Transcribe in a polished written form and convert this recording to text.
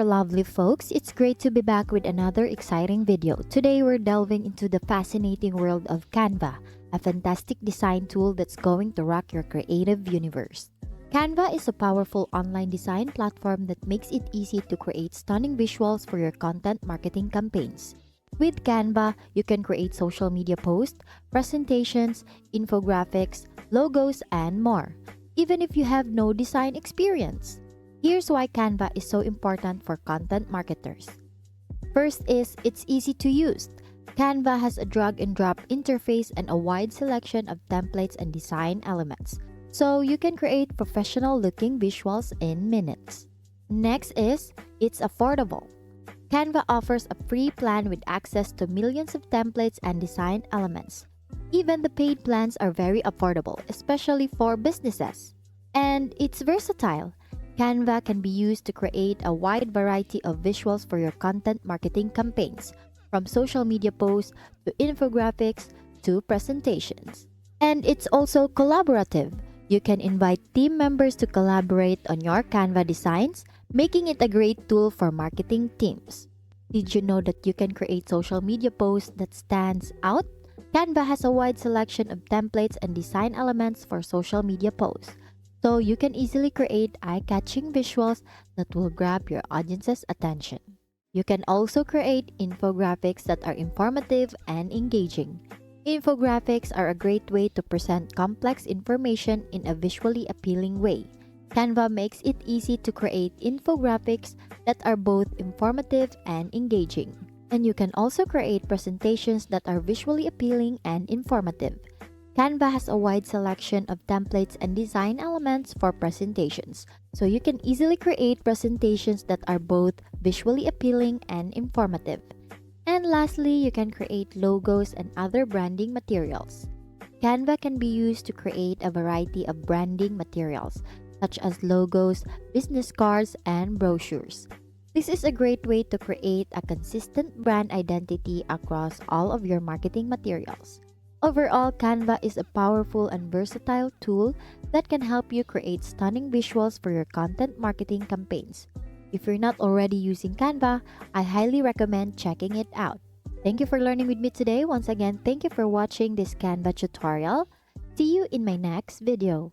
there, lovely folks. It's great to be back with another exciting video. Today, we're delving into the fascinating world of Canva, a fantastic design tool that's going to rock your creative universe. Canva is a powerful online design platform that makes it easy to create stunning visuals for your content marketing campaigns. With Canva, you can create social media posts, presentations, infographics, logos, and more, even if you have no design experience. Here's why Canva is so important for content marketers. First is it's easy to use. Canva has a drag and drop interface and a wide selection of templates and design elements, so you can create professional looking visuals in minutes. Next is it's affordable. Canva offers a free plan with access to millions of templates and design elements. Even the paid plans are very affordable, especially for businesses. And it's versatile. Canva can be used to create a wide variety of visuals for your content marketing campaigns, from social media posts to infographics to presentations. And it's also collaborative. You can invite team members to collaborate on your Canva designs, making it a great tool for marketing teams. Did you know that you can create social media posts that stands out? Canva has a wide selection of templates and design elements for social media posts, so you can easily create eye-catching visuals that will grab your audience's attention. You can also create infographics that are informative and engaging. Infographics are a great way to present complex information in a visually appealing way. Canva makes it easy to create infographics that are both informative and engaging. And you can also create presentations that are visually appealing and informative. Canva has a wide selection of templates and design elements for presentations, so you can easily create presentations that are both visually appealing and informative. And lastly, you can create logos and other branding materials. Canva can be used to create a variety of branding materials, such as logos, business cards, and brochures. This is a great way to create a consistent brand identity across all of your marketing materials. Overall, Canva is a powerful and versatile tool that can help you create stunning visuals for your content marketing campaigns. If you're not already using Canva, I highly recommend checking it out. Thank you for learning with me today. Once again, thank you for watching this Canva tutorial. See you in my next video.